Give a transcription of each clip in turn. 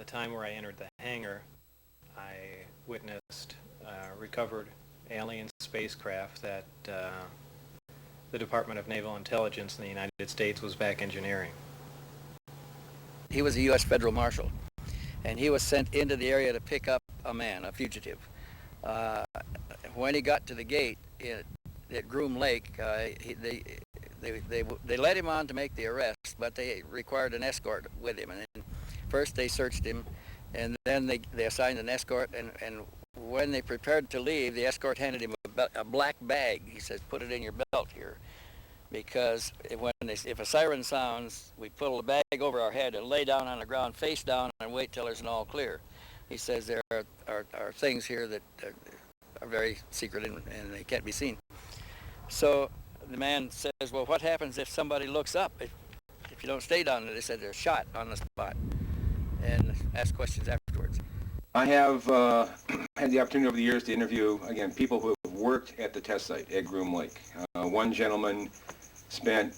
the time where I entered the hangar, I witnessed recovered alien spacecraft that the Department of Naval Intelligence in the United States was back engineering. He was a U.S. federal marshal, and he was sent into the area to pick up a man, a fugitive. When he got to the gate at Groom Lake, they led him on to make the arrest, but they required an escort with him. And then first they searched him, and then they assigned an escort, and when they prepared to leave, the escort handed him a black bag. He says, "Put it in your belt here, because if a siren sounds, we pull the bag over our head and lay down on the ground face down and wait till there's an all clear." He says there are things here that are very secret and they can't be seen. So the man says, "Well, what happens if somebody looks up? If you don't stay down there?" They said they're shot on the spot, and ask questions afterwards. I have had the opportunity over the years to interview, again, people who have worked at the test site at Groom Lake. One gentleman spent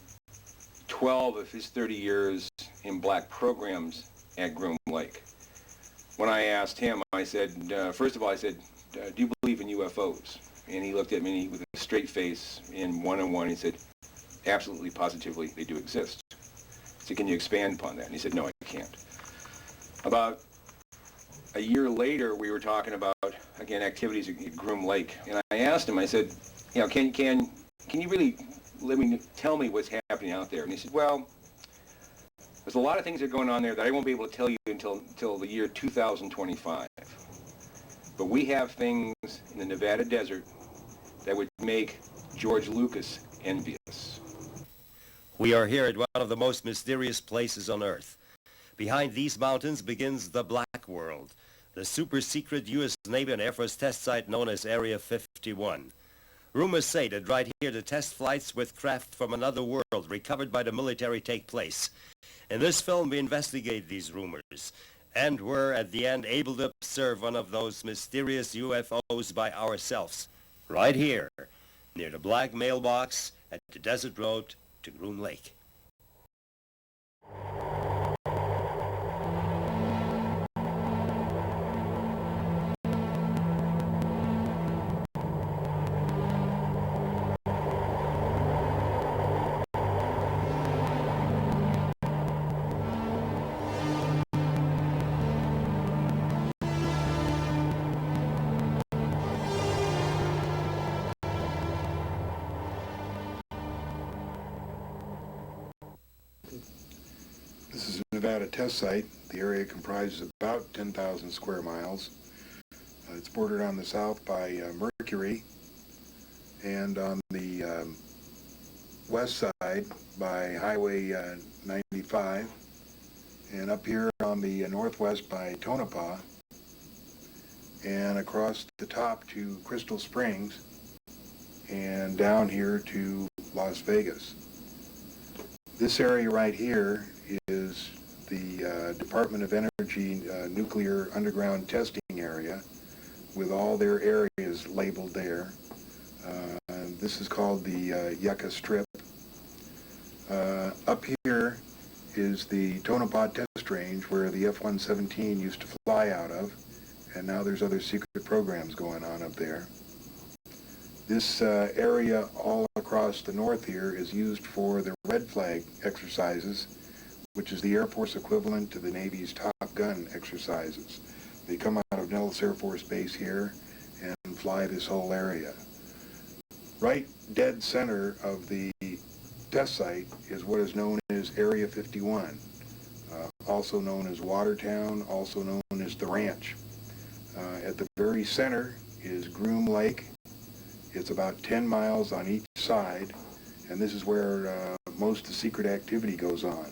12 of his 30 years in black programs at Groom Lake. When I asked him, I said, first of all, I said, "Do you believe in UFOs?" And he looked at me with a straight face in one-on-one. He said, "Absolutely, positively, they do exist." I said, "Can you expand upon that?" And he said, "No, I can't." About a year later, we were talking about, again, activities at Groom Lake. And I asked him, I said, can you really tell me what's happening out there? And he said, "Well, there's a lot of things that are going on there that I won't be able to tell you until the year 2025. But we have things in the Nevada desert that would make George Lucas envious." We are here at one of the most mysterious places on Earth. Behind these mountains begins the Black World, the super-secret U.S. Navy and Air Force test site known as Area 51. Rumors say that right here the test flights with craft from another world recovered by the military take place. In this film we investigate these rumors, and were at the end able to observe one of those mysterious UFOs by ourselves, right here, near the black mailbox at the desert road to Groom Lake. This is a Nevada test site. The area comprises about 10,000 square miles. It's bordered on the south by Mercury, and on the west side by Highway 95, and up here on the northwest by Tonopah, and across the top to Crystal Springs, and down here to Las Vegas. This area right here is the Department of Energy nuclear underground testing area, with all their areas labeled there. This is called the Yucca Strip. Up here is the Tonopah test range where the F-117 used to fly out of, and now there's other secret programs going on up there. This area all across the north here is used for the red flag exercises, which is the Air Force equivalent to the Navy's Top Gun exercises. They come out of Nellis Air Force Base here and fly this whole area. Right dead center of the test site is what is known as Area 51, also known as Watertown, also known as the Ranch. At the very center is Groom Lake. It's about 10 miles on each side, and this is where most of the secret activity goes on.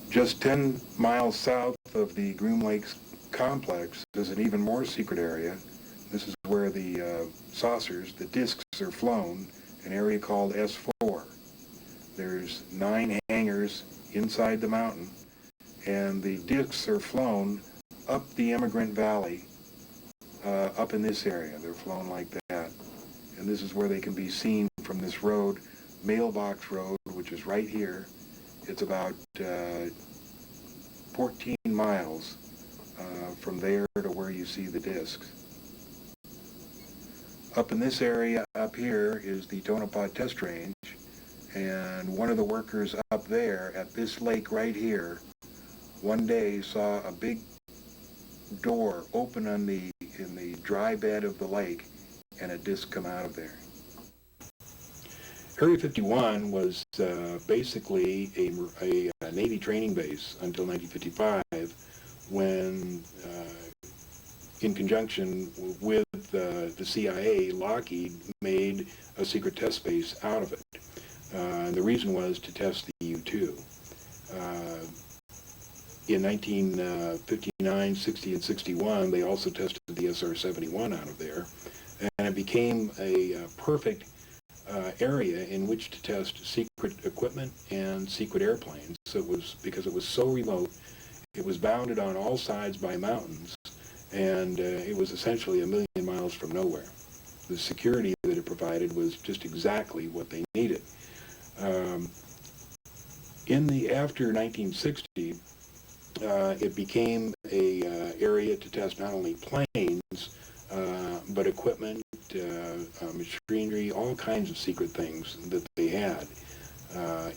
Just 10 miles south of the Groom Lake complex is an even more secret area. This is where the saucers, the discs, are flown, an area called S4. There's 9 hangars inside the mountain, and the discs are flown up the Immigrant Valley, up in this area. They're flown like that. And this is where they can be seen from this road, Mailbox Road, which is right here. It's about 14 miles from there to where you see the discs. Up in this area up here is the Tonopah test range, and one of the workers up there at this lake right here one day saw a big door open in the dry bed of the lake and a disc come out of there. Area 51 was basically a Navy training base until 1955, when in conjunction with the CIA, Lockheed made a secret test space out of it. The reason was to test the U-2. In 1959, 60, and 61, they also tested the SR-71 out of there, and it became a perfect area in which to test secret equipment and secret airplanes. It was because it was so remote, it was bounded on all sides by mountains, and it was essentially a million miles from nowhere. The security that it provided was just exactly what they needed. After 1960, it became a area to test not only planes, but equipment, machinery, all kinds of secret things that they had.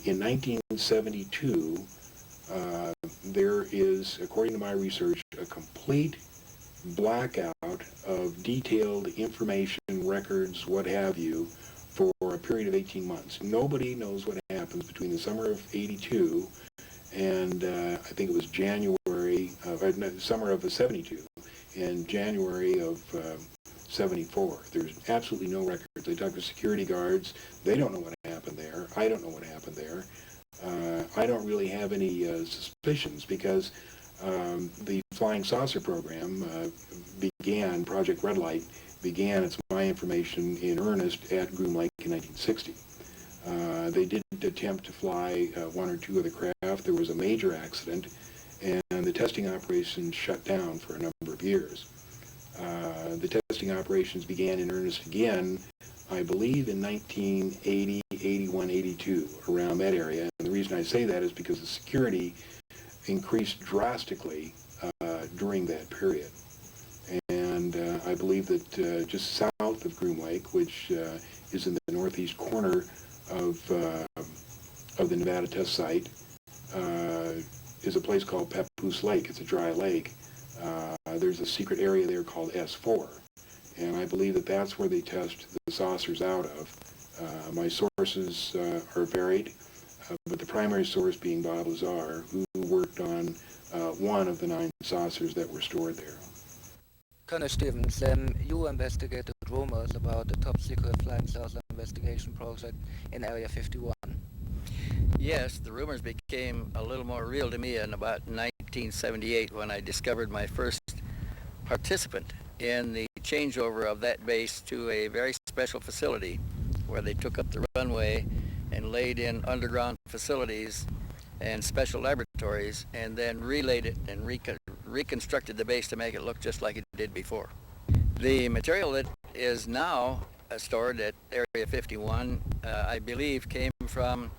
In 1972, there is, according to my research, a complete blackout of detailed information, records, what have you, for a period of 18 months. Nobody knows what happens between the summer of '82 and I think it was summer of '72 and January of '74. There's absolutely no records. They talk to security guards. They don't know what happened there. I don't know what happened there. I don't really have any suspicions because the Flying Saucer program Project Red Light began, it's my information, in earnest at Groom Lake in 1960. They did attempt to fly one or two of the craft. There was a major accident, and the testing operations shut down for a number of years. The testing operations began in earnest again, I believe, in 1980, 81, 82, around that area. And the reason I say that is because the security increased drastically during that period. And I believe that just south of Groom Lake, which is in the northeast corner of the Nevada test site, is a place called Papoose Lake. It's a dry lake. There's a secret area there called S4, and I believe that that's where they test the saucers out of. My sources are varied, but the primary source being Bob Lazar, who worked on one of the 9 saucers that were stored there. Colonel Stevens, you investigated rumors about the top secret flying saucer investigation project in Area 51. Yes, the rumors became a little more real to me in about 1978 when I discovered my first participant in the changeover of that base to a very special facility where they took up the runway and laid in underground facilities and special laboratories and then relayed it and reconstructed the base to make it look just like it did before. The material that is now stored at Area 51, I believe, came from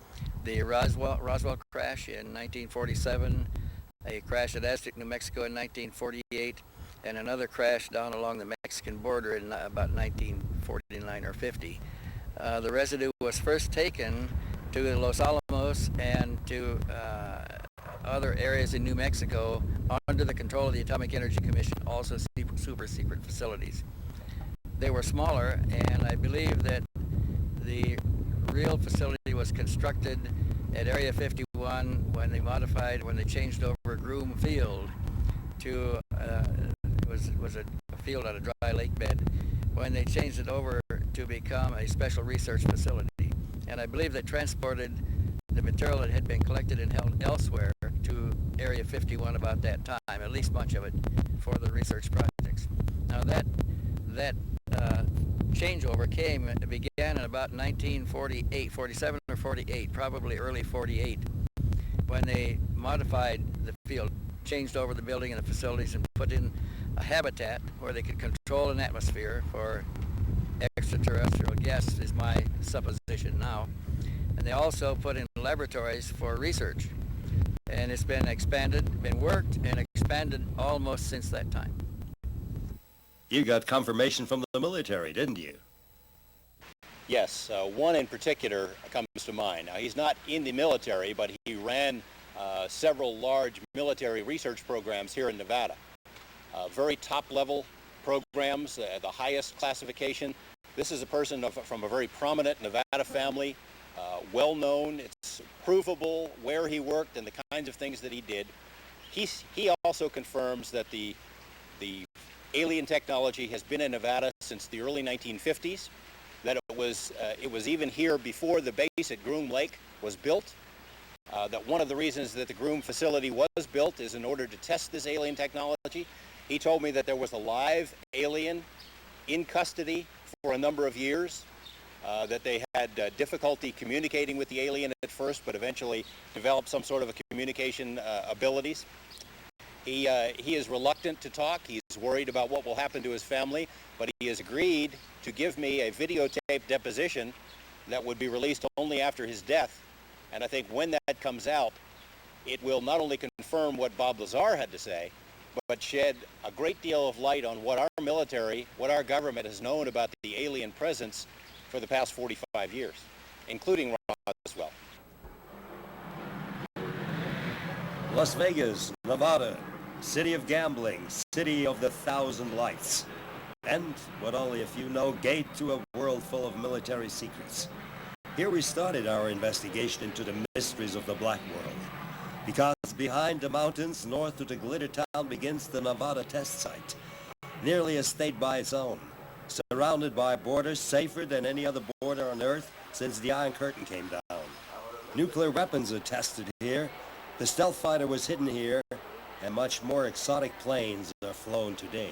the Roswell crash in 1947, a crash at Aztec, New Mexico in 1948, and another crash down along the Mexican border in about 1949 or 50. The residue was first taken to Los Alamos and to other areas in New Mexico under the control of the Atomic Energy Commission, also super secret facilities. They were smaller, and I believe that the real facility was constructed at Area 51 when they changed over Groom Field to, it was a field on a dry lake bed, when they changed it over to become a special research facility. And I believe they transported the material that had been collected and held elsewhere to Area 51 about that time, at least much of it, for the research projects. Now that changeover began in about 1948, 47 or 48, probably early 48, when they modified the field, changed over the building and the facilities and put in a habitat where they could control an atmosphere for extraterrestrial guests, is my supposition now. And they also put in laboratories for research. and it's been expanded, been worked and expanded almost since that time. You got confirmation from the military, didn't you? Yes, one in particular comes to mind. Now, he's not in the military, but he ran several large military research programs here in Nevada. Very top-level programs, the highest classification. This is a person from a very prominent Nevada family, well-known. It's provable where he worked and the kinds of things that he did. He also confirms that the alien technology has been in Nevada since the early 1950s, that it was even here before the base at Groom Lake was built, that one of the reasons that the Groom facility was built is in order to test this alien technology. He told me that there was a live alien in custody for a number of years, that they had difficulty communicating with the alien at first, but eventually developed some sort of a communication abilities. He is reluctant to talk. He's worried about what will happen to his family, but he has agreed to give me a videotape deposition that would be released only after his death. And I think when that comes out, it will not only confirm what Bob Lazar had to say, but shed a great deal of light on what our military, what our government has known about the alien presence for the past 45 years, including Roswell. Las Vegas, Nevada, city of gambling, city of the thousand lights. And, what only a few know, gate to a world full of military secrets. Here we started our investigation into the mysteries of the Black World. Because behind the mountains, north of the Glitter Town, begins the Nevada test site. Nearly a state by its own. Surrounded by borders safer than any other border on Earth since the Iron Curtain came down. Nuclear weapons are tested here. The stealth fighter was hidden here, and much more exotic planes are flown today.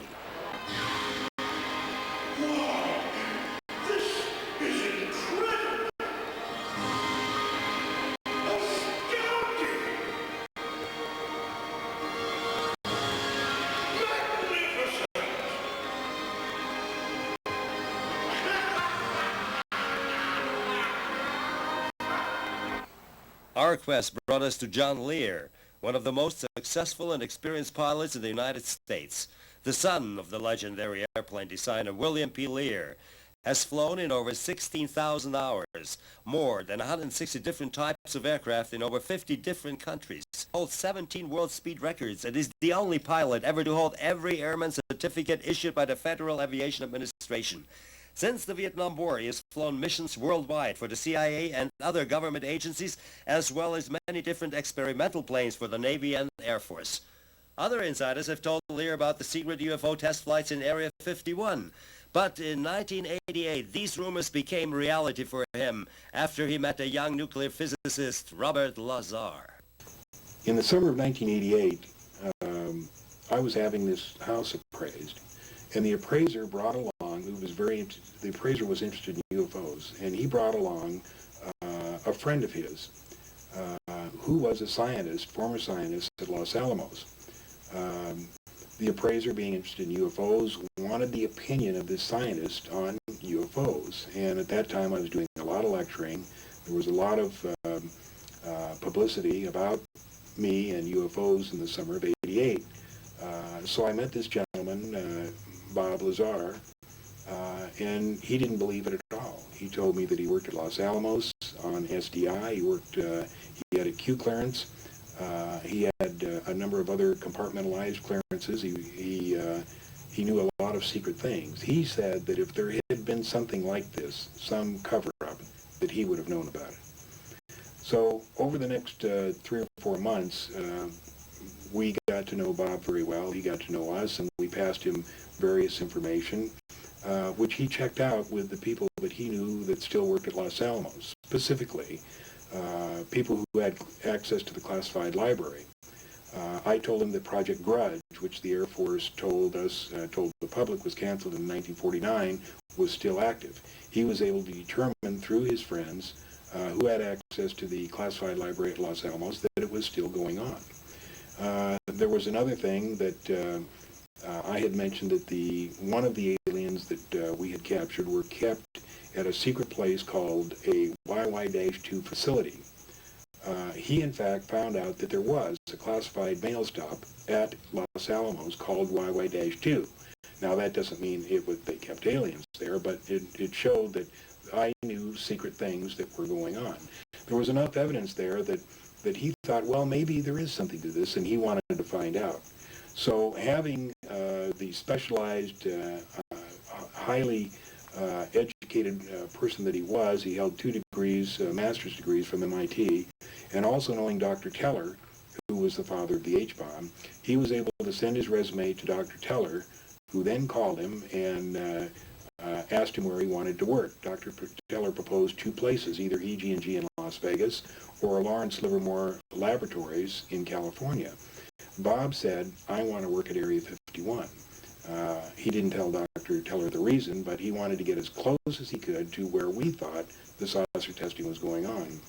Our quest brought us to John Lear, one of the most successful and experienced pilots in the United States. The son of the legendary airplane designer William P. Lear has flown in over 16,000 hours, more than 160 different types of aircraft in over 50 different countries, holds 17 world speed records, and is the only pilot ever to hold every airman certificate issued by the Federal Aviation Administration. Since the Vietnam War, he has flown missions worldwide for the CIA and other government agencies, as well as many different experimental planes for the Navy and Air Force. Other insiders have told Lear about the secret UFO test flights in Area 51. But in 1988, these rumors became reality for him after he met a young nuclear physicist, Robert Lazar. In the summer of 1988, I was having this house appraised, and the appraiser brought along, the appraiser was interested in UFOs, and he brought along a friend of his who was a scientist, former scientist at Los Alamos. The appraiser, being interested in UFOs, wanted the opinion of this scientist on UFOs, and at that time I was doing a lot of lecturing. There was a lot of publicity about me and UFOs in the summer of '88. So I met this gentleman, Bob Lazar, and he didn't believe it at all. He told me that he worked at Los Alamos on SDI. He had a Q clearance. He had a number of other compartmentalized clearances. He knew a lot of secret things. He said that if there had been something like this, some cover-up, that he would have known about it. So over the next 3 or 4 months, we got to know Bob very well. He got to know us, and we passed him various information, which he checked out with the people that he knew that still worked at Los Alamos, specifically people who had access to the classified library. I told him that Project Grudge, which the Air Force told the public was canceled in 1949, was still active. He was able to determine through his friends who had access to the classified library at Los Alamos that it was still going on. There was another thing that I had mentioned, that one of the aliens that we had captured were kept at a secret place called a YY-2 facility. he in fact found out that there was a classified mail stop at Los Alamos called YY-2. Now that doesn't mean they kept aliens there, but it showed that I knew secret things that were going on. There was enough evidence there that he thought, well, maybe there is something to this, and he wanted to find out. So having the specialized, highly educated person that he was, he held 2 degrees, master's degrees from MIT, and also knowing Dr. Teller, who was the father of the H-bomb, he was able to send his resume to Dr. Teller, who then called him and asked him where he wanted to work. Dr. Teller proposed 2 places, either EG&G in Las Vegas or Lawrence Livermore Laboratories in California. Bob said, I want to work at Area 51. He didn't tell Dr. Teller the reason, but he wanted to get as close as he could to where we thought the saucer testing was going on.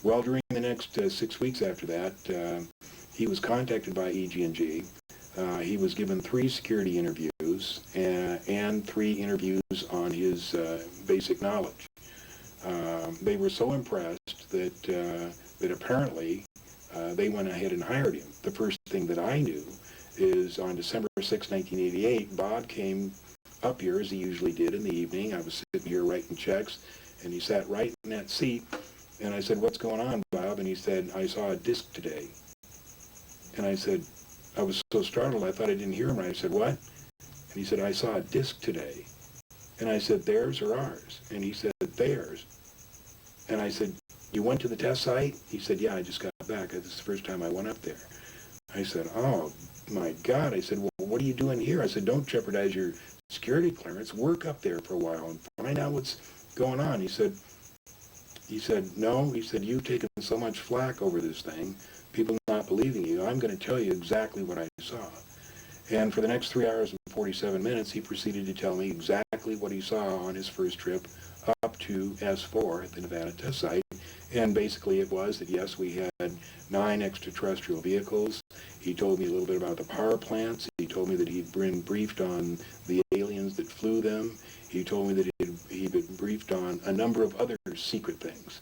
Well, during the next 6 weeks after that, he was contacted by EG&G. He was given 3 security interviews and 3 interviews on his basic knowledge. They were so impressed that apparently they went ahead and hired him. The first thing that I knew is on December 6, 1988, Bob came up here as he usually did in the evening. I was sitting here writing checks, and he sat right in that seat. And I said, what's going on, Bob? And he said, I saw a disc today. And I said, I was so startled, I thought I didn't hear him right. I said, what? And he said, I saw a disc today. And I said, theirs or ours? And he said, theirs. And I said, you went to the test site? He said, yeah, I just got back. This is the first time I went up there. I said, oh, my God. I said, well, what are you doing here? I said, don't jeopardize your security clearance. Work up there for a while and find out what's going on. He said, no. He said, you've taken so much flack over this thing, people not believing you. I'm going to tell you exactly what I saw. And for the next 3 hours and 47 minutes, he proceeded to tell me exactly what he saw on his first trip up to S4 at the Nevada test site. And basically it was that, yes, we had 9 extraterrestrial vehicles. He told me a little bit about the power plants. He told me that he'd been briefed on the aliens that flew them. He told me that he'd been briefed on a number of other secret things.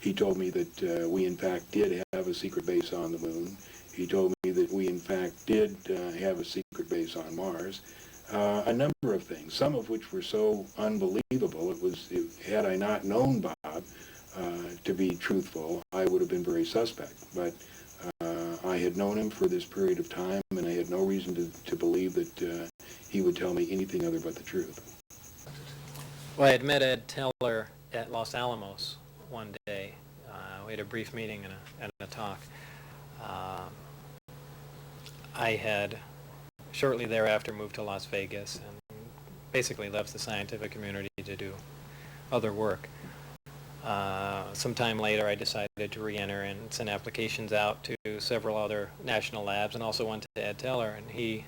He told me that we in fact did have a secret base on the moon. He told me that we in fact did have a secret base on Mars. A number of things, some of which were so unbelievable, had I not known Bob to be truthful, I would have been very suspect. But I had known him for this period of time, and I had no reason to believe that he would tell me anything other but the truth. Well, I had met Ed Teller at Los Alamos one day. We had a brief meeting and a talk. I had shortly thereafter moved to Las Vegas and basically left the scientific community to do other work. Some time later I decided to re-enter and send applications out to several other national labs, and also one to Ed Teller, and he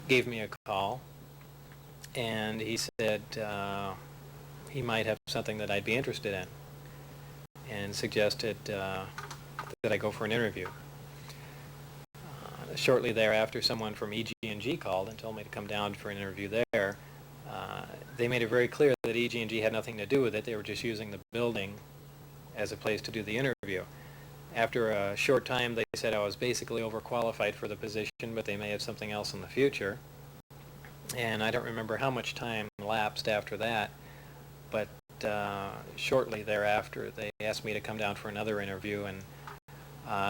gave me a call, and he said he might have something that I'd be interested in, and suggested that I go for an interview. Shortly thereafter, someone from EG&G called and told me to come down for an interview there. They made it very clear that EG&G had nothing to do with it. They were just using the building as a place to do the interview. After a short time, they said I was basically overqualified for the position, but they may have something else in the future. And I don't remember how much time lapsed after that, but shortly thereafter, they asked me to come down for another interview, and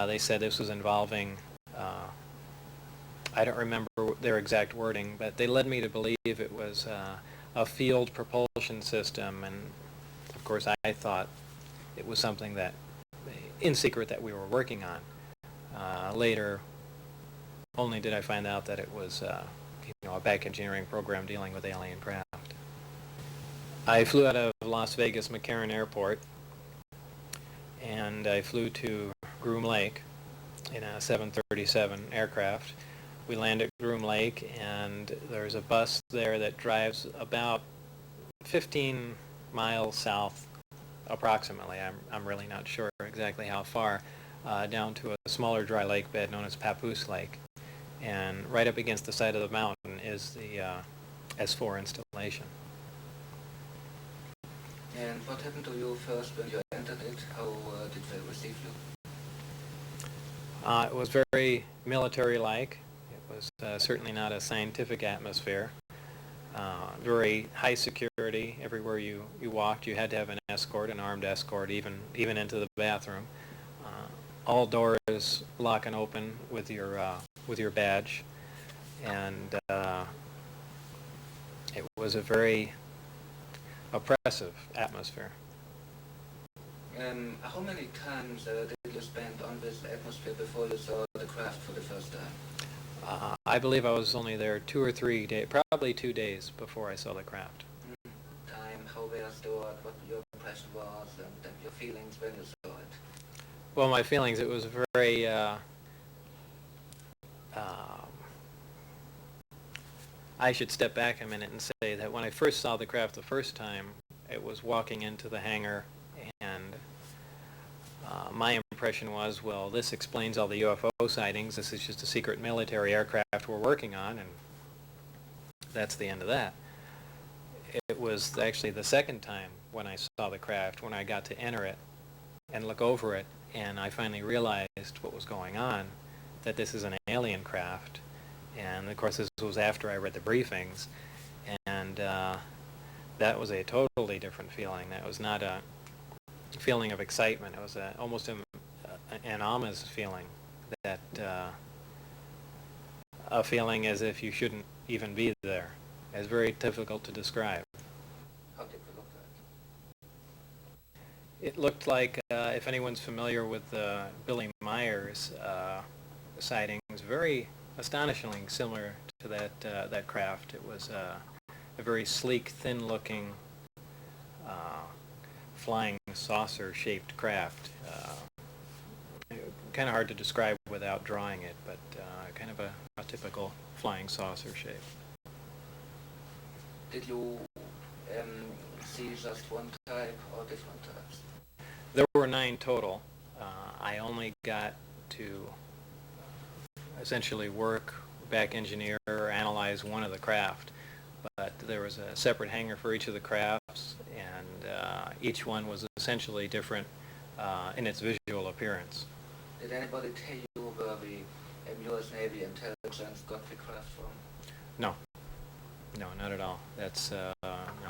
they said this was involving I don't remember their exact wording, but they led me to believe it was a field propulsion system, and of course I thought it was something that, in secret, that we were working on. Later, only did I find out that it was a back engineering program dealing with alien craft. I flew out of Las Vegas McCarran Airport, and I flew to Groom Lake in a 737 aircraft. We land at Groom Lake, and there's a bus there that drives about 15 miles south, approximately. I'm really not sure exactly how far, down to a smaller dry lake bed known as Papoose Lake. And right up against the side of the mountain is the S4 installation. And what happened to you first when you entered it? How did they receive you? It was very military-like. It was certainly not a scientific atmosphere. Very high security. Everywhere you walked, you had to have an escort, an armed escort, even into the bathroom. All doors lock and open with your badge, and it was a very oppressive atmosphere. How many times did you spend on this atmosphere before you saw the craft for the first time? I believe I was only there 2 or 3 days, probably 2 days before I saw the craft. Time, how they are stored, what your impression was, and your feelings when you saw it. Well, my feelings, it was very, I should step back a minute and say that when I first saw the craft the first time, it was walking into the hangar, and my impression was, well, this explains all the UFO sightings. This is just a secret military aircraft we're working on, and that's the end of that. It was actually the second time when I saw the craft, when I got to enter it and look over it, and I finally realized what was going on, that this is an alien craft. And of course this was after I read the briefings, and that was a totally different feeling. That was not a feeling of excitement. It was almost an ominous feeling, that a feeling as if you shouldn't even be there. It's very difficult to describe. How did it look like? It looked like, if anyone's familiar with Billy Meyer's sightings, very astonishingly similar to that craft. It was a very sleek, thin-looking, flying saucer-shaped craft. Kind of hard to describe without drawing it, but kind of a typical flying saucer shape. Did you see just one type or different types? There were 9 total. I only got to essentially work, back engineer, or analyze one of the craft. But there was a separate hangar for each of the crafts, and each one was essentially different in its visual appearance. Did anybody tell you where the U.S. Navy intelligence got the craft from? No. No, not at all. That's a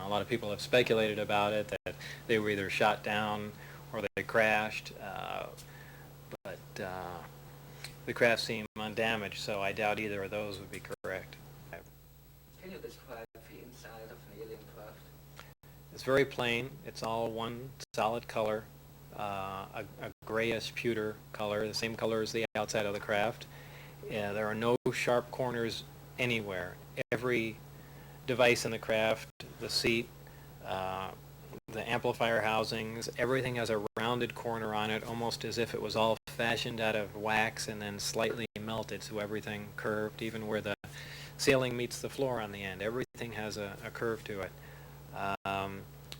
lot of people have speculated about it, that they were either shot down or they crashed, but the craft seemed undamaged, so I doubt either of those would be correct. Can you describe the inside of an alien craft? It's very plain. It's all one solid color, a grayish pewter color, the same color as the outside of the craft. There are no sharp corners anywhere. Every device in the craft, the seat, the amplifier housings, everything has a rounded corner on it, almost as if it was all fashioned out of wax and then slightly melted, so everything curved, even where the ceiling meets the floor on the end. Everything has a curve to it.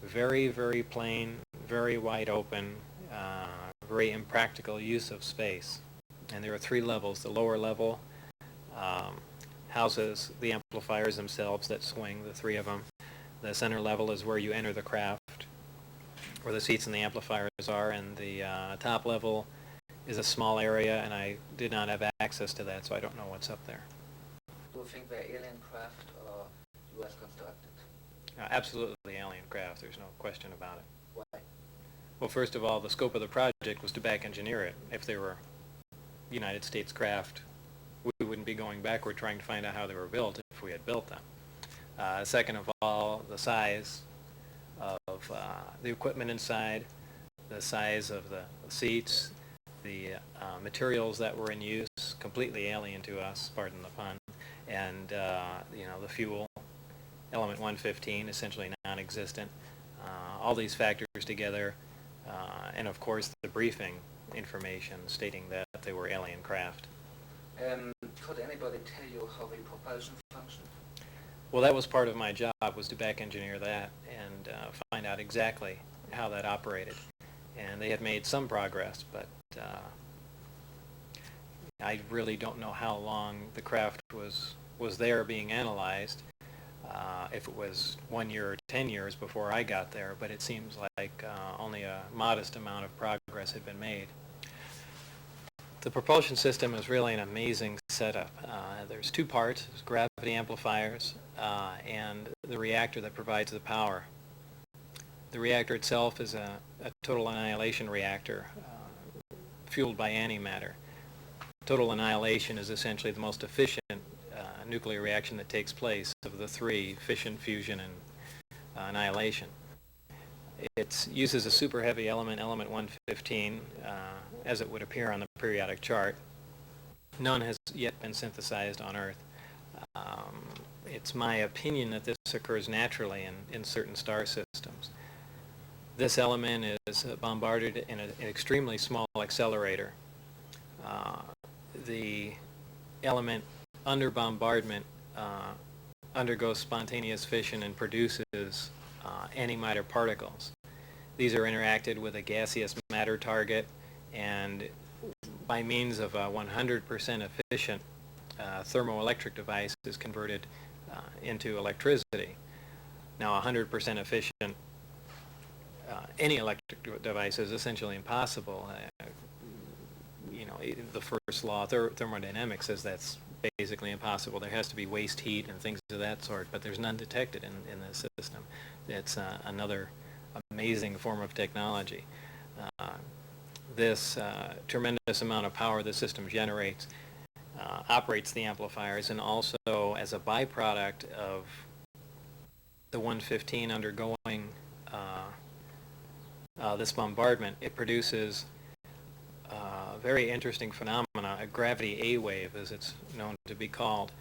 Very, very plain, very wide open, very impractical use of space. And there are 3 levels. The lower level houses the amplifiers themselves that swing, the 3 of them. The center level is where you enter the craft, where the seats and the amplifiers are, and the top level is a small area, and I did not have access to that, so I don't know what's up there. Do you think they're alien craft or U.S. constructed? Absolutely alien craft, there's no question about it. Why? Well, first of all, the scope of the project was to back engineer it. If they were United States craft, we wouldn't be going backward trying to find out how they were built if we had built them. Second of all, the size of the equipment inside, the size of the seats, the materials that were in use, completely alien to us, pardon the pun, and the fuel, element 115, essentially non-existent. All these factors together, and of course the briefing information stating that they were alien craft. Could anybody tell you how the propulsion functioned? Well, that was part of my job, was to back engineer that and find out exactly how that operated. And they had made some progress, but I really don't know how long the craft was there being analyzed. if it was 1 year or 10 years before I got there, but it seems like only a modest amount of progress had been made. The propulsion system is really an amazing setup. There's two parts: there's gravity amplifiers and the reactor that provides the power. The reactor itself is a total annihilation reactor fueled by antimatter. Total annihilation is essentially the most efficient nuclear reaction that takes place of the three: fission, fusion, and annihilation. It uses a super heavy element, element 115, as it would appear on the periodic chart. None has yet been synthesized on Earth. It's my opinion that this occurs naturally in certain star systems. This element is bombarded in an extremely small accelerator. The element under bombardment undergoes spontaneous fission and produces antimatter particles. These are interacted with a gaseous matter target, and by means of a 100% efficient thermoelectric device is converted into electricity. Now, 100% efficient any electric device is essentially impossible. The first law of thermodynamics says that's basically impossible. There has to be waste heat and things of that sort, but there's none detected in this system. It's another amazing form of technology. This tremendous amount of power the system generates operates the amplifiers, and also as a byproduct of the 115 undergoing this bombardment, it produces a very interesting phenomena, a gravity A wave, as it's known to be called.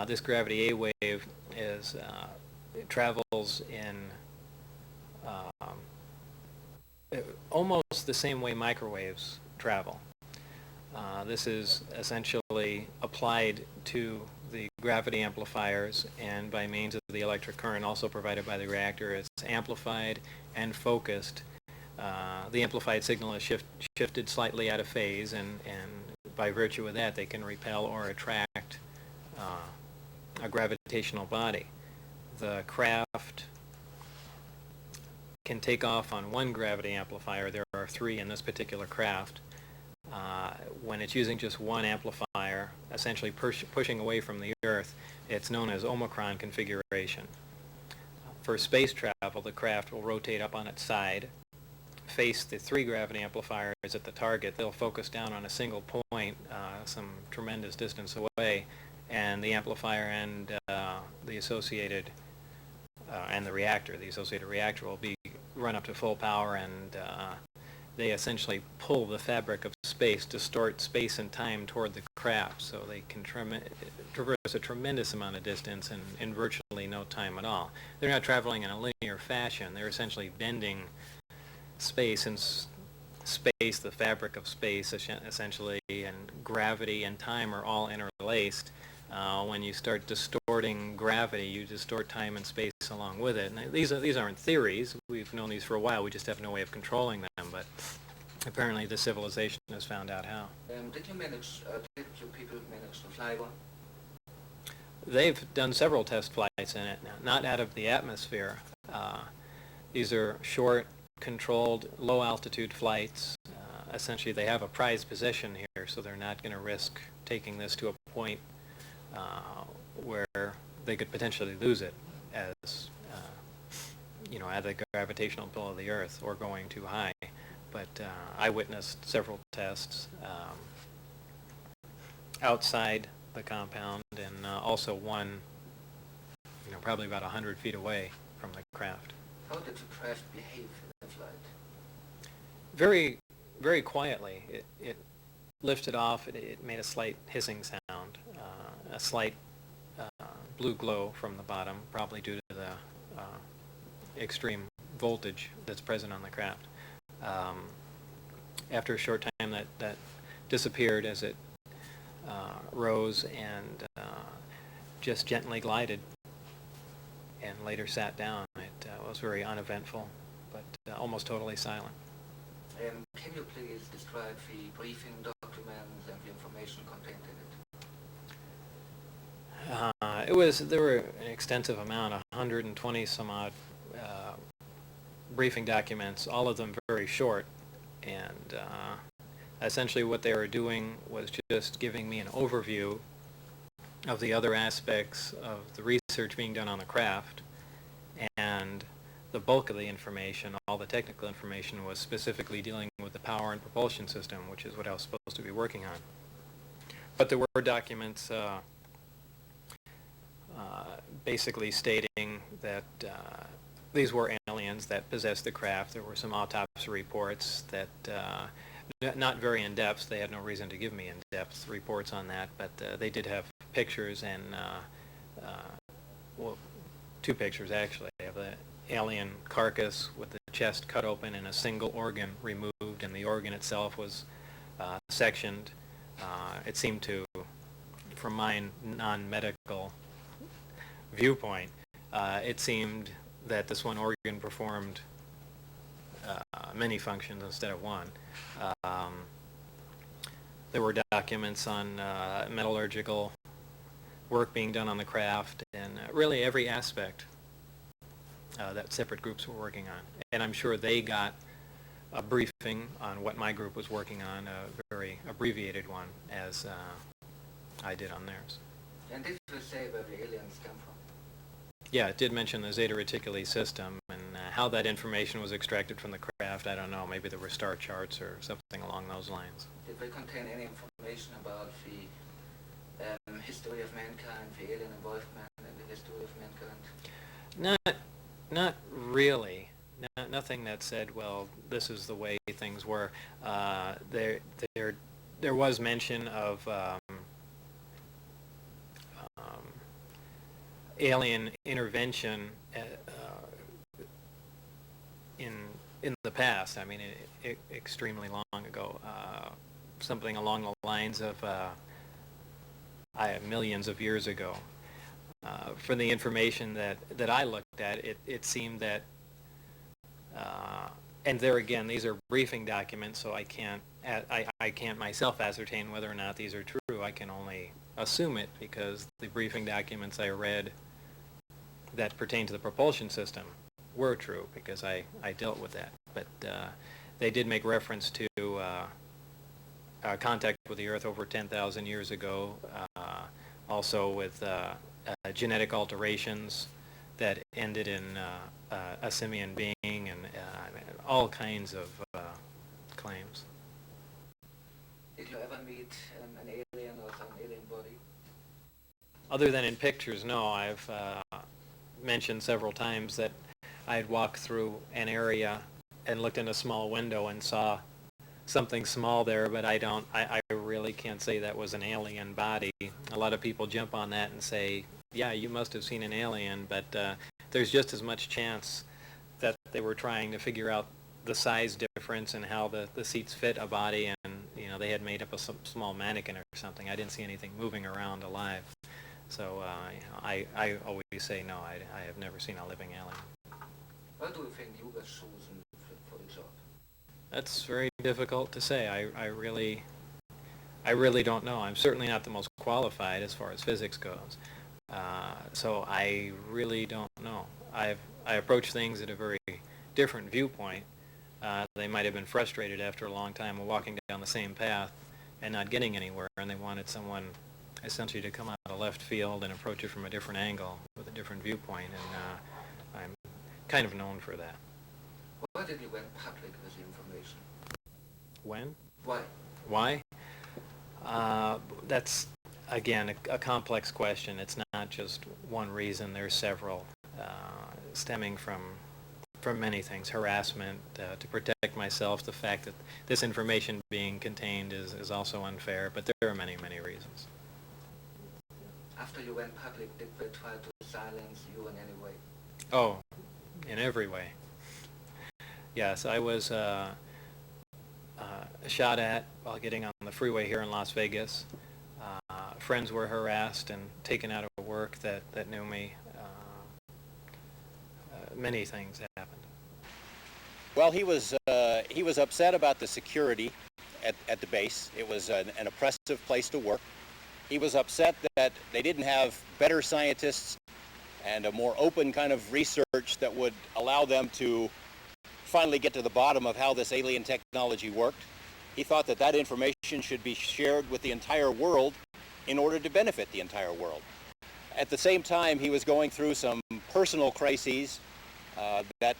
This gravity A wave is it travels in almost the same way microwaves travel. This is essentially applied to the gravity amplifiers, and by means of the electric current also provided by the reactor, it's amplified and focused. The amplified signal is shifted slightly out of phase, and by virtue of that they can repel or attract a gravitational body. The craft can take off on one gravity amplifier. There are three in this particular craft. When it's using just one amplifier, essentially pushing away from the Earth, it's known as Omicron configuration. For space travel, the craft will rotate up on its side, face the three gravity amplifiers at the target. They'll focus down on a single point some tremendous distance away, and the amplifier and the associated and the associated reactor will be run up to full power, and they essentially pull the fabric of space, distort space and time toward the craft, so they can traverse a tremendous amount of distance in virtually no time at all. They're not traveling in a linear fashion. They're essentially bending space, and space, the fabric of space essentially, and gravity and time are all interlaced. When you start distorting gravity, you distort time and space along with it. And these aren't theories. We've known these for a while. We just have no way of controlling them. But apparently, the civilization has found out how. Did you people manage to fly one? They've done several test flights in it, not out of the atmosphere. These are short, controlled, low-altitude flights. Essentially, they have a prized possession here, so they're not going to risk taking this to a point where they could potentially lose it as, at the gravitational pull of the Earth, or going too high. But I witnessed several tests outside the compound, and also one, probably about 100 feet away from the craft. How did the craft behave in the flight? Very, very quietly. It lifted off. It made a slight hissing sound, a slight blue glow from the bottom, probably due to the extreme voltage that's present on the craft. After a short time, that disappeared as it rose and just gently glided, and later sat down. It was very uneventful, but almost totally silent. Can you please describe the briefing documents and the information contained in it? There were an extensive amount, 120 some odd briefing documents, all of them very short, and essentially what they were doing was just giving me an overview of the other aspects of the research being done on the craft, and the bulk of the information, all the technical information, was specifically dealing with the power and propulsion system, which is what I was supposed to be working on. But there were documents basically stating that these were aliens that possessed the craft. There were some autopsy reports that, not very in-depth, they had no reason to give me in-depth reports on that, but they did have pictures and, well, two pictures actually, of the alien carcass with the chest cut open and a single organ removed, and the organ itself was sectioned. It seemed to, from my non-medical viewpoint, it seemed that this one organ performed many functions instead of one. There were documents on metallurgical work being done on the craft, and really every aspect that separate groups were working on. And I'm sure they got a briefing on what my group was working on, a very abbreviated one, as I did on theirs. And did you say where the aliens come from? Yeah, it did mention the Zeta Reticuli system, and how that information was extracted from the craft, I don't know. Maybe there were star charts or something along those lines. Did they contain any information about the history of mankind, the alien involvement in the history of mankind? Not really. Nothing that said, well, this is the way things were. There was mention of alien intervention in the past. I mean, extremely long ago. Something along the lines of millions of years ago. From the information that I looked at, it seemed that, and there again, these are briefing documents, so I can't myself ascertain whether or not these are true. I can only assume it because the briefing documents I read that pertain to the propulsion system were true because I dealt with that. But they did make reference to contact with the Earth over 10,000 years ago, also with genetic alterations that ended in a simian being, and all kinds of claims. Did you ever meet an alien or some alien body? Other than in pictures, no. I've mentioned several times that I'd walk through an area and looked in a small window and saw something small there, but I really can't say that was an alien body. A lot of people jump on that and say, yeah, you must have seen an alien, but there's just as much chance that they were trying to figure out the size difference and how the seats fit a body, and they had made up a small mannequin or something. I didn't see anything moving around alive. So I always say no, I have never seen a living alien. Why do you think you were chosen for the job? That's very difficult to say. I really don't know. I'm certainly not the most qualified as far as physics goes. So I really don't know. I approach things at a very different viewpoint. They might have been frustrated after a long time of walking down the same path and not getting anywhere, and they wanted someone essentially to come out of left field and approach it from a different angle with a different viewpoint, and I'm kind of known for that. Why did you went public with the information? When? Why? Why? That's, again, a complex question. It's not just one reason. There's several, stemming from many things. Harassment, to protect myself, the fact that this information being contained is also unfair, but there are many, many reasons. After you went public, did they try to silence you in any way? Oh, in every way. Yes, I was shot at while getting on the freeway here in Las Vegas. Friends were harassed and taken out of work that knew me. Many things happened. Well, he was upset about the security at the base. It was an oppressive place to work. He was upset that they didn't have better scientists and a more open kind of research that would allow them to finally get to the bottom of how this alien technology worked. He thought that that information should be shared with the entire world in order to benefit the entire world. At the same time, he was going through some personal crises that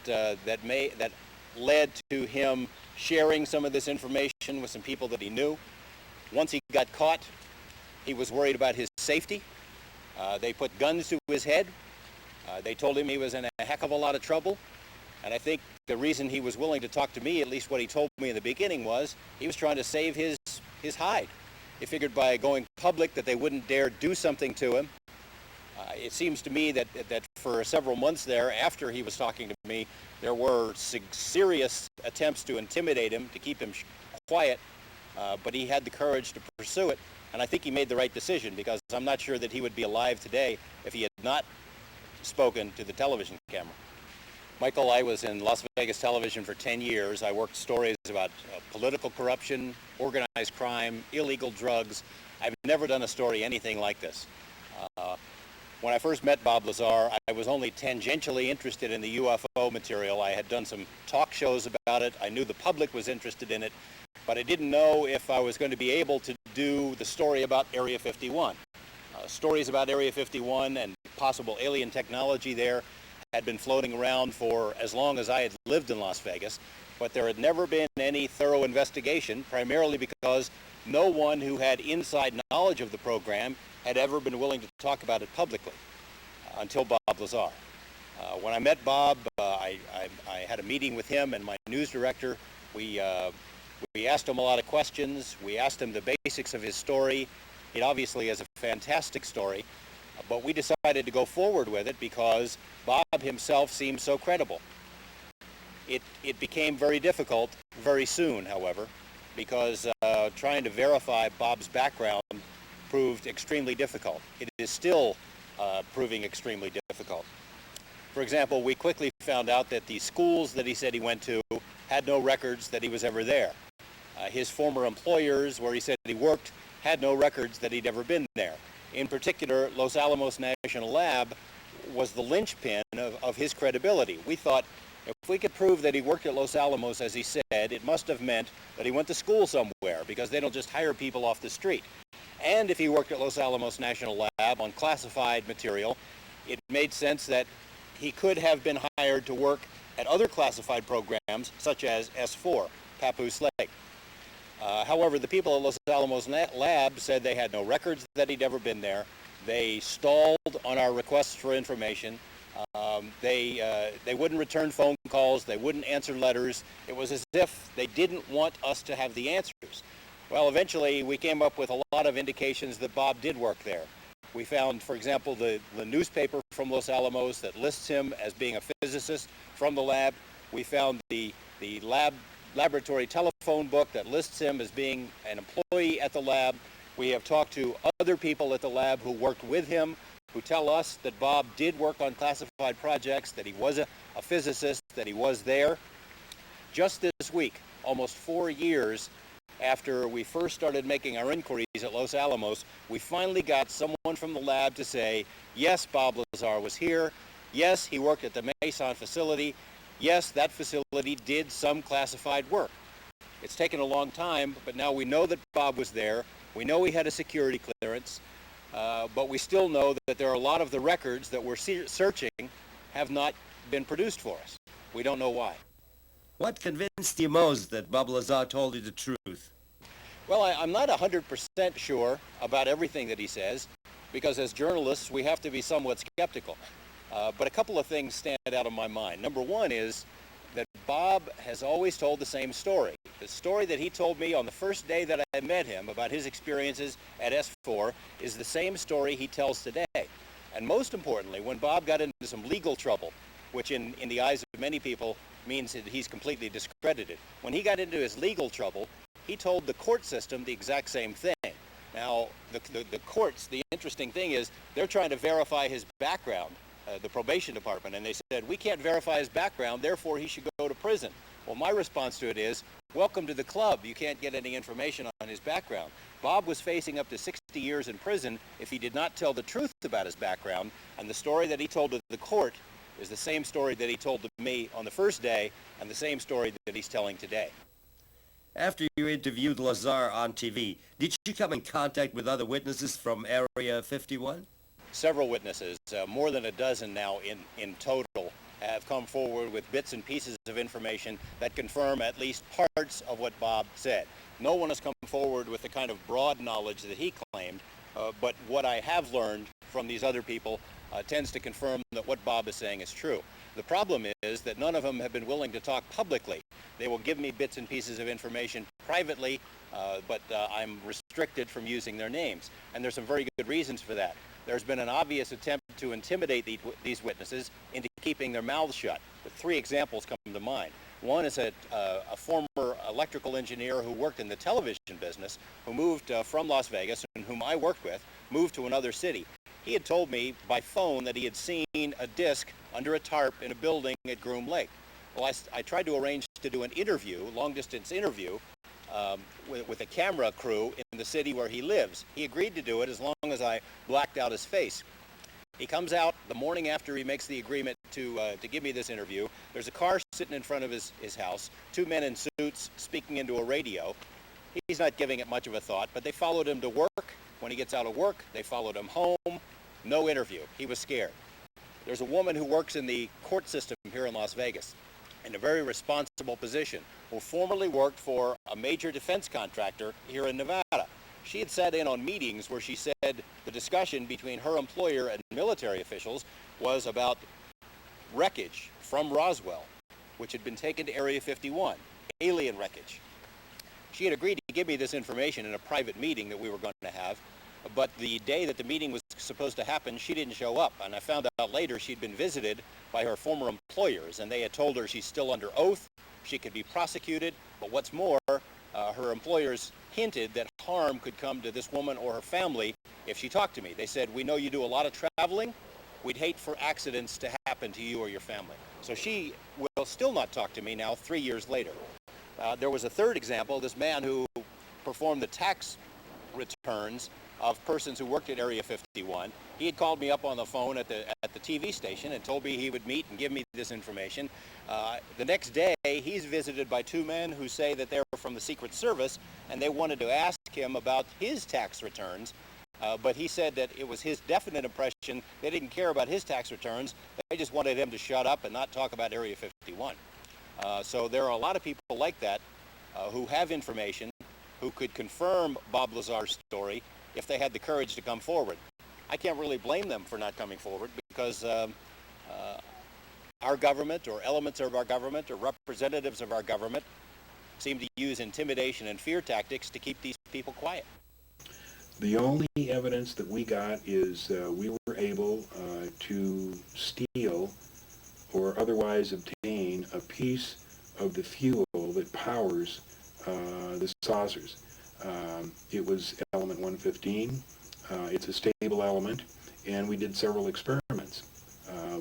led to him sharing some of this information with some people that he knew. Once he got caught, he was worried about his safety. They put guns to his head. They told him he was in a heck of a lot of trouble. And I think the reason he was willing to talk to me, at least what he told me in the beginning, was he was trying to save his hide. He figured by going public that they wouldn't dare do something to him. It seems to me that for several months there, after he was talking to me, there were serious attempts to intimidate him, to keep him quiet, but he had the courage to pursue it, and I think he made the right decision, because I'm not sure that he would be alive today if he had not spoken to the television camera. Michael, I was in Las Vegas television for 10 years. I worked stories about political corruption, organized crime, illegal drugs. I've never done a story anything like this. When I first met Bob Lazar, I was only tangentially interested in the UFO material. I had done some talk shows about it. I knew the public was interested in it, but I didn't know if I was going to be able to do the story about Area 51. Stories about Area 51 and possible alien technology there had been floating around for as long as I had lived in Las Vegas, but there had never been any thorough investigation, primarily because no one who had inside knowledge of the program had ever been willing to talk about it publicly until Bob Lazar. When I met Bob, I had a meeting with him and my news director. We asked him a lot of questions. We asked him the basics of his story. It obviously is a fantastic story, but we decided to go forward with it because Bob himself seemed so credible. It became very difficult very soon, however, because trying to verify Bob's background proved extremely difficult. It is still proving extremely difficult. For example, we quickly found out that the schools that he said he went to had no records that he was ever there. His former employers, where he said he worked, had no records that he'd ever been there. In particular, Los Alamos National Lab was the linchpin of his credibility. We thought if we could prove that he worked at Los Alamos, as he said, it must have meant that he went to school somewhere, because they don't just hire people off the street. And if he worked at Los Alamos National Lab on classified material, it made sense that he could have been hired to work at other classified programs, such as S4, Papoose Lake. However, the people at Los Alamos Lab said they had no records that he'd ever been there. They stalled on our requests for information. They wouldn't return phone calls. They wouldn't answer letters. It was as if they didn't want us to have the answers. Well, eventually we came up with a lot of indications that Bob did work there. We found, for example, the newspaper from Los Alamos that lists him as being a physicist from the lab. We found the laboratory telephone book that lists him as being an employee at the lab. We have talked to other people at the lab who worked with him, who tell us that Bob did work on classified projects, that he was a physicist, that he was there. Just this week, almost 4 years after we first started making our inquiries at Los Alamos, we finally got someone from the lab to say, yes, Bob Lazar was here. Yes, he worked at the Mason facility. Yes, that facility did some classified work. It's taken a long time, but now we know that Bob was there. We know he had a security clearance, but we still know that there are a lot of the records that we're searching have not been produced for us. We don't know why. What convinced you most that Bob Lazar told you the truth? Well, I'm not 100% sure about everything that he says, because as journalists, we have to be somewhat skeptical. But a couple of things stand out in my mind. Number one is that Bob has always told the same story. The story that he told me on the first day that I met him about his experiences at S4 is the same story he tells today. And most importantly, when Bob got into some legal trouble, which in the eyes of many people means that he's completely discredited, when he got into his legal trouble, he told the court system the exact same thing. Now, the courts, the interesting thing is, they're trying to verify his background, the probation department, and they said, we can't verify his background, therefore he should go to prison. Well, my response to it is, Welcome to the club. You can't get any information on his background. Bob was facing up to 60 years in prison if he did not tell the truth about his background, and the story that he told to the court is the same story that he told to me on the first day and the same story that he's telling today. After you interviewed Lazar on TV, did you come in contact with other witnesses from Area 51? Several witnesses, more than a dozen now in total, have come forward with bits and pieces of information that confirm at least parts of what Bob said. No one has come forward with the kind of broad knowledge that he claimed, but what I have learned from these other people tends to confirm that what Bob is saying is true. The problem is that none of them have been willing to talk publicly. They will give me bits and pieces of information privately, but I'm restricted from using their names. And there's some very good reasons for that. There's been an obvious attempt to intimidate these witnesses into keeping their mouths shut. But 3 examples come to mind. One is a former electrical engineer who worked in the television business, who moved from Las Vegas and whom I worked with, moved to another city. He had told me by phone that he had seen a disc under a tarp in a building at Groom Lake. Well, I tried to arrange to do an interview, long-distance interview, with a camera crew in the city where he lives. He agreed to do it as long as I blacked out his face. He comes out the morning after he makes the agreement to give me this interview. There's a car sitting in front of his house, 2 men in suits speaking into a radio. He's not giving it much of a thought, but they followed him to work. When he gets out of work, they followed him home. No interview. He was scared. There's a woman who works in the court system here in Las Vegas in a very responsible position, who formerly worked for a major defense contractor here in Nevada. She had sat in on meetings where she said the discussion between her employer and military officials was about wreckage from Roswell, which had been taken to Area 51, alien wreckage. She had agreed to give me this information in a private meeting that we were going to have, but the day that the meeting was supposed to happen, she didn't show up, and I found out later she'd been visited by her former employers, and they had told her she's still under oath, she could be prosecuted, but what's more, her employers hinted that harm could come to this woman or her family if she talked to me. They said, "We know you do a lot of traveling. We'd hate for accidents to happen to you or your family." So she will still not talk to me now 3 years later. There was a third example, this man who performed the tax returns of persons who worked at Area 51. He had called me up on the phone at the TV station and told me he would meet and give me this information. The next day, he's visited by 2 men who say that they're from the Secret Service, and they wanted to ask him about his tax returns, but he said that it was his definite impression they didn't care about his tax returns. They just wanted him to shut up and not talk about Area 51. So there are a lot of people like that who have information, who could confirm Bob Lazar's story if they had the courage to come forward. I can't really blame them for not coming forward because our government or elements of our government or representatives of our government seem to use intimidation and fear tactics to keep these people quiet. The only evidence that we got is we were able to steal or otherwise obtain a piece of the fuel that powers the saucers. It was element 115. It's a stable element, and we did several experiments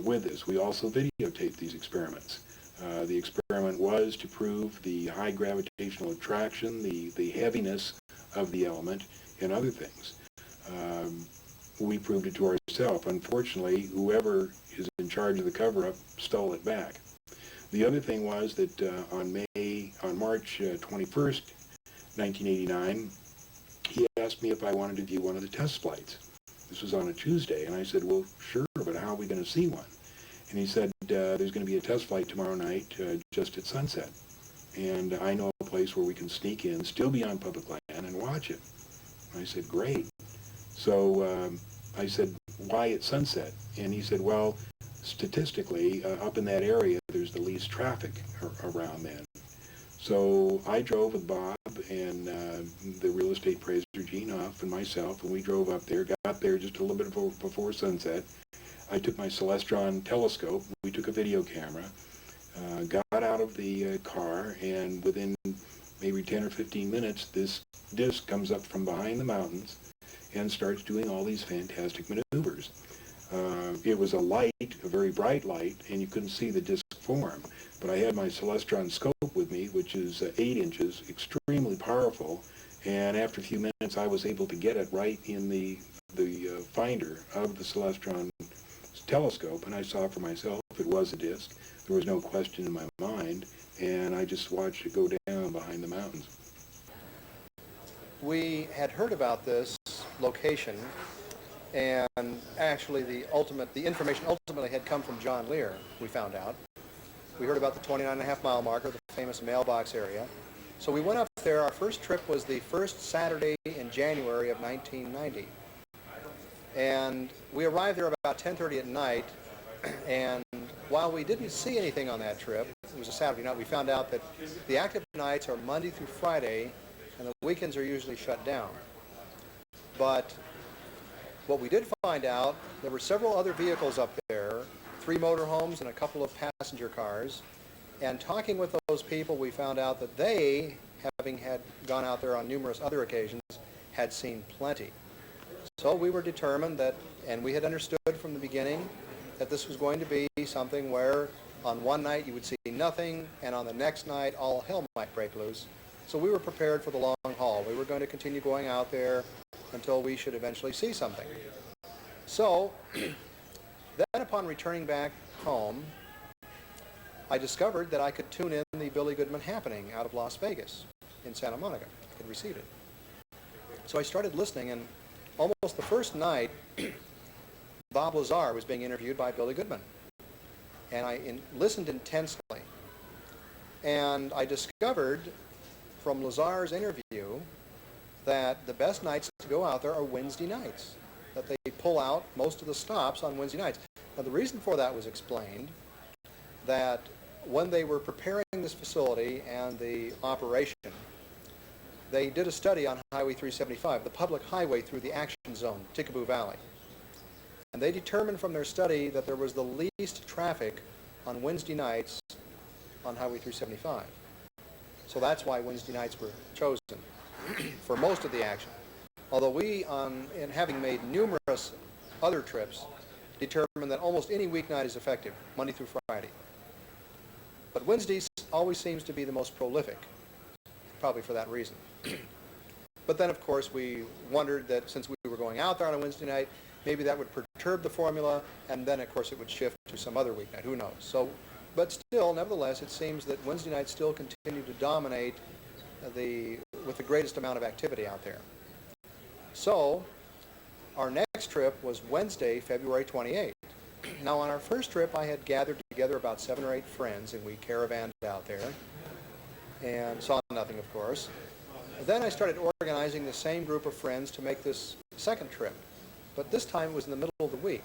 with this. We also videotaped these experiments. The experiment was to prove the high gravitational attraction, the heaviness of the element, and other things. We proved it to ourselves. Unfortunately, whoever is in charge of the cover-up stole it back. The other thing was that on March 21st, 1989, he asked me if I wanted to view one of the test flights. This was on a Tuesday, and I said, well, sure, but how are we going to see one? And he said, there's going to be a test flight tomorrow night just at sunset. And I know a place where we can sneak in, still be on public land, and watch it. I said, great. So I said, why at sunset? And he said, well, statistically, up in that area, there's the least traffic around then. So I drove with Bob and the real estate appraiser, Gene Huff, and myself, and we drove up there, got there just a little bit before sunset. I took my Celestron telescope, we took a video camera, got out of the car, and within maybe 10 or 15 minutes, this disc comes up from behind the mountains and starts doing all these fantastic maneuvers. It was a light, a very bright light, and you couldn't see the disc form. But I had my Celestron scope with me, which is 8 inches, extremely powerful. And after a few minutes, I was able to get it right in the finder of the Celestron telescope, and I saw for myself it was a disc. There was no question in my mind, and I just watched it go down behind the mountains. We had heard about this location, and actually the information ultimately had come from John Lear, we found out. We heard about the 29.5-mile marker, the famous mailbox area. So we went up there. Our first trip was the first Saturday in January of 1990. And we arrived there about 10:30 at night, and while we didn't see anything on that trip, it was a Saturday night, we found out that the active nights are Monday through Friday, and the weekends are usually shut down. But what we did find out, there were several other vehicles up there, 3 motorhomes and a couple of passenger cars, and talking with those people, we found out that they, having had gone out there on numerous other occasions, had seen plenty. So we were determined that, and we had understood from the beginning, that this was going to be something where on one night you would see nothing, and on the next night all hell might break loose. So we were prepared for the long haul. We were going to continue going out there until we should eventually see something. So then upon returning back home, I discovered that I could tune in the Billy Goodman happening out of Las Vegas in Santa Monica. I could receive it. So I started listening, and almost the first night, Bob Lazar was being interviewed by Billy Goodman. And I listened intensely. And I discovered from Lazar's interview that the best nights to go out there are Wednesday nights, that they pull out most of the stops on Wednesday nights. Now the reason for that was explained, that when they were preparing this facility and the operation, they did a study on Highway 375, the public highway through the action zone, Tickaboo Valley. And they determined from their study that there was the least traffic on Wednesday nights on Highway 375. So that's why Wednesday nights were chosen for most of the action. Although we, in having made numerous other trips, determined that almost any weeknight is effective, Monday through Friday. But Wednesdays always seems to be the most prolific, probably for that reason. But then, of course, we wondered that since we were going out there on a Wednesday night, maybe that would perturb the formula, and then, of course, it would shift to some other weeknight. Who knows? So, but still, nevertheless, it seems that Wednesday nights still continue to dominate with the greatest amount of activity out there. So, our next trip was Wednesday, February 28th. Now, on our first trip, I had gathered together about 7 or 8 friends, and we caravanned out there and saw nothing, of course. Then I started organizing the same group of friends to make this second trip. But this time it was in the middle of the week.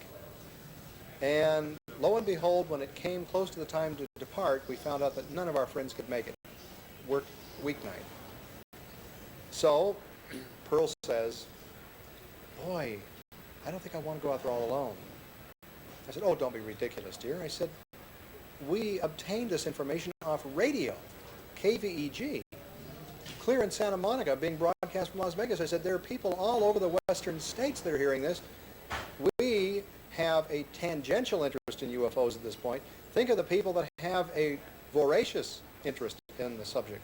And lo and behold, when it came close to the time to depart, we found out that none of our friends could make it. Work weeknight. So Pearl says, "Boy, I don't think I want to go out there all alone." I said, "Oh, don't be ridiculous, dear." I said, "We obtained this information off radio, KVEG, clear in Santa Monica, being broadcast from Las Vegas." I said, "There are people all over the western states that are hearing this. We have a tangential interest in UFOs at this point. Think of the people that have a voracious interest in the subject.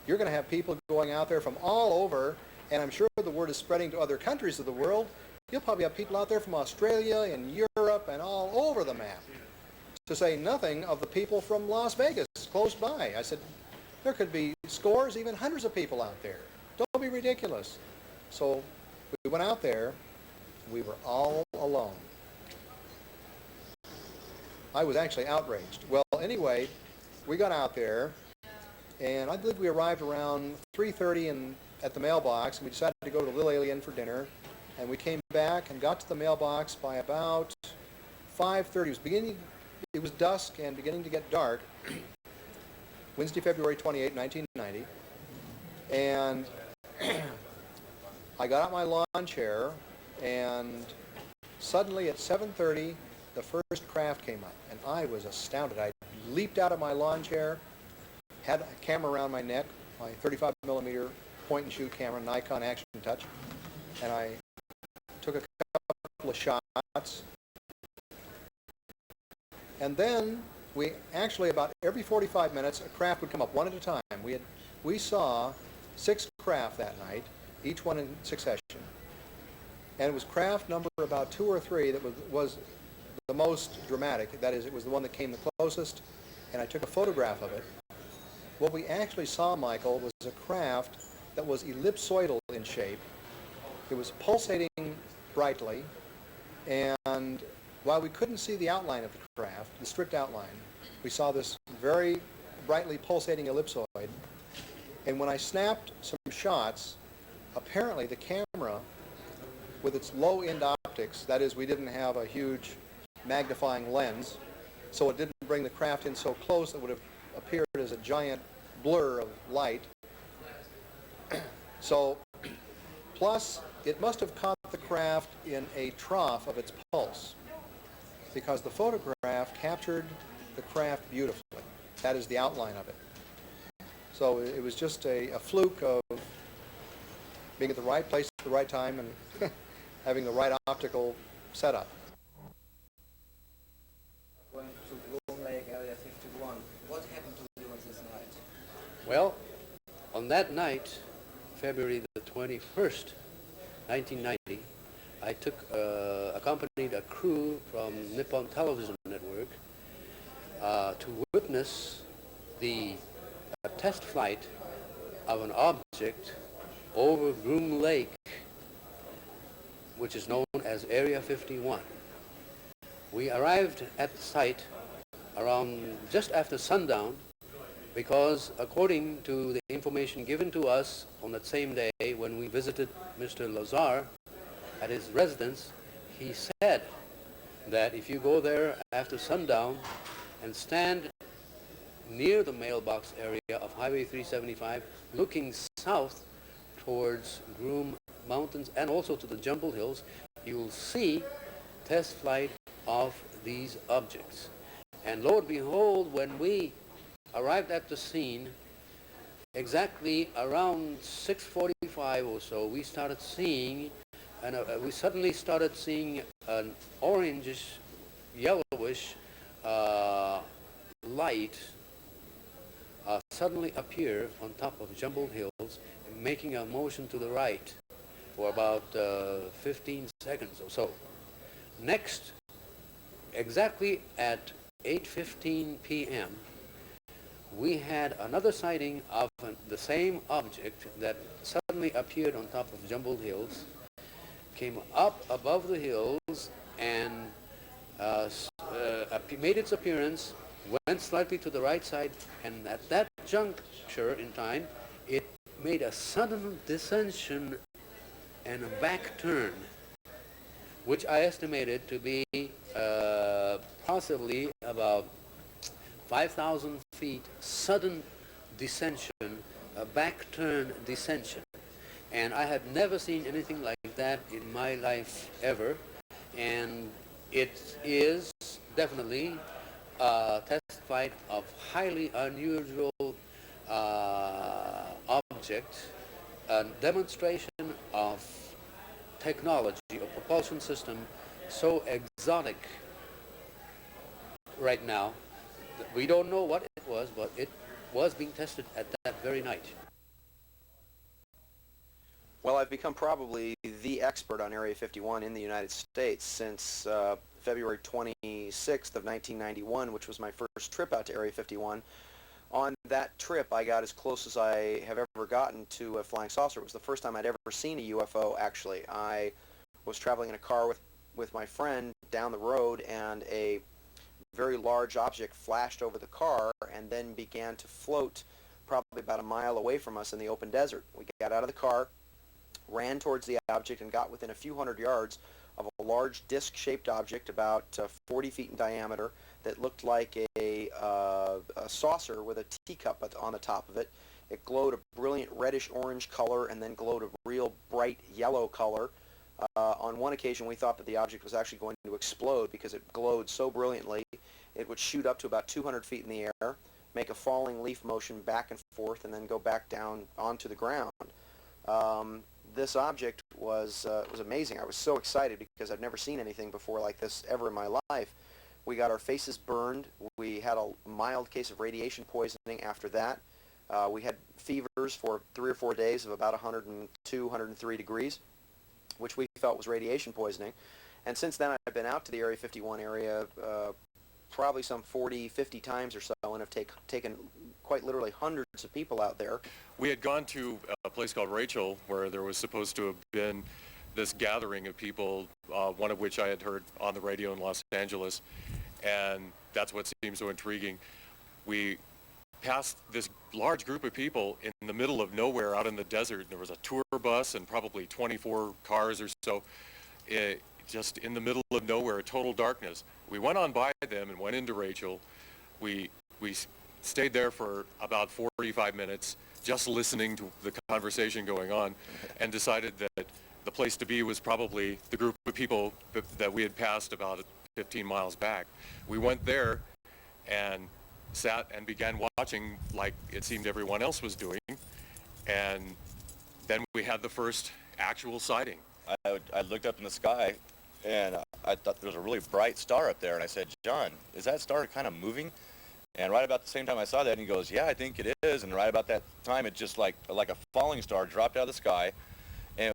You're going to have people going out there from all over, and I'm sure the word is spreading to other countries of the world. You'll probably have people out there from Australia and Europe and all over the map, to say nothing of the people from Las Vegas, close by." I said, "There could be scores, even hundreds of people out there. Don't be ridiculous." So we went out there. We were all alone. I was actually outraged. Well, anyway, we got out there, and I believe we arrived around 3:30 at the mailbox, and we decided to go to Little Alien for dinner. And we came back and got to the mailbox by about 5:30. It was dusk and beginning to get dark. Wednesday, February 28, 1990. And I got out my lawn chair, and suddenly at 7:30, the first craft came up, and I was astounded. I leaped out of my lawn chair, had a camera around my neck, my 35mm point-and-shoot camera, Nikon Action Touch, and I took a couple of shots. And then we actually, about every 45 minutes, a craft would come up one at a time. We saw 6 craft that night, each one in succession. And it was craft number about 2 or 3 that was the most dramatic. That is, it was the one that came the closest, and I took a photograph of it. What we actually saw, Michael, was a craft that was ellipsoidal in shape. It was pulsating brightly, and while we couldn't see the outline of the craft, the strict outline, we saw this very brightly pulsating ellipsoid. And when I snapped some shots, apparently the camera, with its low-end optics, that is, we didn't have a huge magnifying lens, so it didn't bring the craft in so close that it would have appeared as a giant blur of light. So, plus, it must have caught the craft in a trough of its pulse, because the photograph captured the craft beautifully. That is the outline of it. So it was just a fluke of being at the right place at the right time and having the right optical setup. Going to Groom Lake Area 51. What happened to you on this night? Well, on that night, February the 21st, 1990, I accompanied a crew from Nippon Television Network to witness the test flight of an object over Groom Lake, which is known as Area 51. We arrived at the site around just after sundown because, according to the information given to us on that same day when we visited Mr. Lazar at his residence, he said that if you go there after sundown and stand near the mailbox area of Highway 375, looking south towards Groom Mountains and also to the Jumble Hills, you will see test flight of these objects. And lo and behold, when we arrived at the scene, exactly around 6:45 or so, we started seeing, we suddenly started seeing an orangish, yellowish light suddenly appear on top of Jumble Hills, making a motion to the right for about 15 seconds or so. Next, exactly at 8:15 p.m., we had another sighting of the same object that suddenly appeared on top of Jumble Hills, came up above the hills, and made its appearance, went slightly to the right side, and at that juncture in time, it made a sudden descension and a back turn, which I estimated to be possibly about 5,000 feet sudden descension, a back turn descension. And I had never seen anything like that in my life ever. And it is definitely a test flight of highly unusual object, a demonstration of technology, a propulsion system so exotic right now. We don't know what it was, but it was being tested at that very night. Well, I've become probably the expert on Area 51 in the United States since February 26th of 1991, which was my first trip out to Area 51. On that trip, I got as close as I have ever gotten to a flying saucer. It was the first time I'd ever seen a UFO, actually. I was traveling in a car with my friend down the road, and a very large object flashed over the car and then began to float probably about a mile away from us in the open desert. We got out of the car, ran towards the object, and got within a few hundred yards of a large disc-shaped object about 40 feet in diameter that looked like a saucer with a teacup on the top of it. It glowed a brilliant reddish-orange color and then glowed a real bright yellow color. On one occasion, we thought that the object was actually going to explode because it glowed so brilliantly. It would shoot up to about 200 feet in the air, make a falling leaf motion back and forth, and then go back down onto the ground. This object was amazing. I was so excited because I'd never seen anything before like this ever in my life. We got our faces burned. We had a mild case of radiation poisoning after that. We had fevers for 3 or 4 days of about 102, 103 degrees, which we felt was radiation poisoning. And since then, I've been out to the Area 51 area probably some 40, 50 times or so, and have taken quite literally hundreds of people out there. We had gone to a place called Rachel, where there was supposed to have been this gathering of people, one of which I had heard on the radio in Los Angeles, and that's what seems so intriguing. We passed this large group of people in the middle of nowhere out in the desert. There was a tour bus and probably 24 cars or so, just in the middle of nowhere, total darkness. We went on by them and went into Rachel. We stayed there for about 45 minutes, just listening to the conversation going on, and decided that the place to be was probably the group of people that we had passed about 15 miles back. We went there and sat and began watching like it seemed everyone else was doing, and then we had the first actual sighting. I looked up in the sky, and I thought there was a really bright star up there, and I said, John, is that star kind of moving? And right about the same time I saw that, and he goes, yeah, I think it is. And right about that time, it just like a falling star dropped out of the sky, and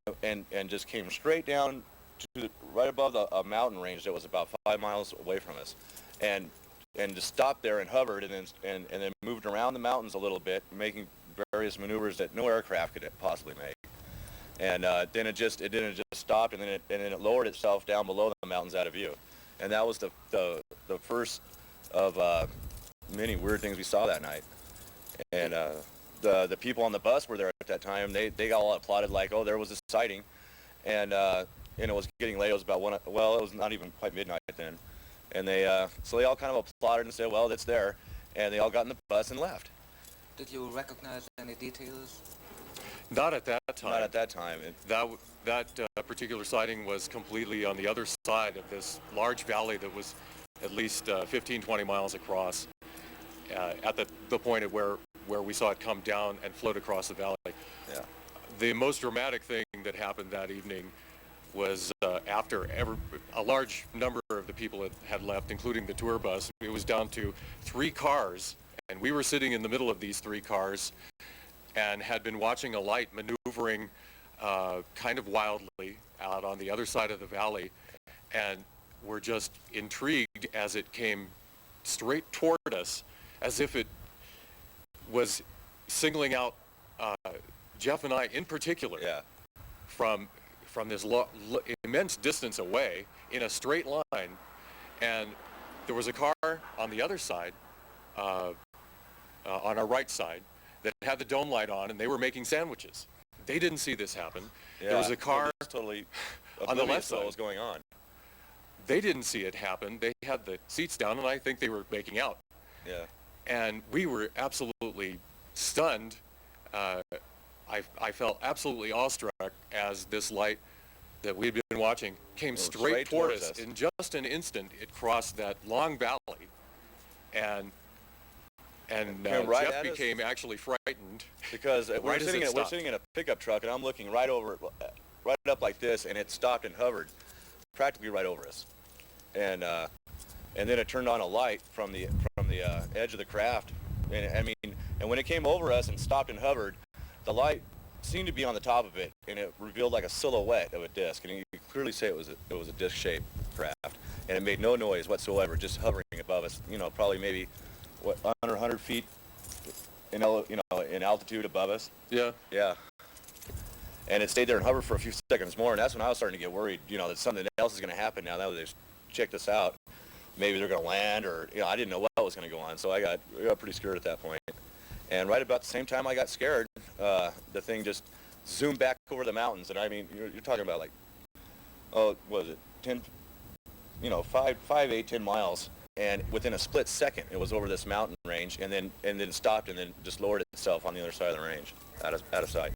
just came straight down to right above a mountain range that was about 5 miles away from us, and just stopped there and hovered, and then moved around the mountains a little bit, making various maneuvers that no aircraft could possibly make. And then it just stopped, and then it lowered itself down below the mountains out of view. And that was the first of many weird things we saw that night. And the people on the bus were there at that time. They all applauded like, oh, there was a sighting, and it was getting late. It was about it was not even quite midnight then. And so they all kind of applauded and said, well, it's there. And they all got in the bus and left. Did you recognize any details? Not at that time. Not at that time. That particular sighting was completely on the other side of this large valley that was at least 15, 20 miles across, at the point at where we saw it come down and float across the valley. Yeah. The most dramatic thing that happened that evening was after a large number of the people had left, including the tour bus. It was down to 3 cars, and we were sitting in the middle of these 3 cars and had been watching a light maneuvering kind of wildly out on the other side of the valley, and were just intrigued as it came straight toward us, as if it was singling out Jeff and I in particular, yeah, from this immense distance away in a straight line. And there was a car on the other side, on our right side, that had the dome light on, and they were making sandwiches. They didn't see this happen. Yeah, there was a car totally on the left side. What was going on? They didn't see it happen. They had the seats down, and I think they were making out. Yeah. And we were absolutely stunned. I felt absolutely awestruck as this light that we'd been watching came straight toward us. In just an instant, it crossed that long valley, and Jeff became actually frightened because we're sitting in a pickup truck, and I'm looking right up like this, and it stopped and hovered practically right over us, and then it turned on a light from the edge of the craft, and when it came over us and stopped and hovered, the light seemed to be on the top of it, and it revealed like a silhouette of a disc, and you could clearly say it was a disc-shaped craft, and it made no noise whatsoever, just hovering above us, probably maybe under 100 feet in altitude above us. Yeah. Yeah. And it stayed there and hovered for a few seconds more, and that's when I was starting to get worried, that something else is going to happen now that they've checked us out. Maybe they're going to land, or I didn't know what was going to go on, so I got pretty scared at that point. And right about the same time I got scared, the thing just zoomed back over the mountains, and you're talking about like, what was it, 10, 10 miles, and within a split second it was over this mountain range, and then stopped, and then just lowered itself on the other side of the range, out of sight.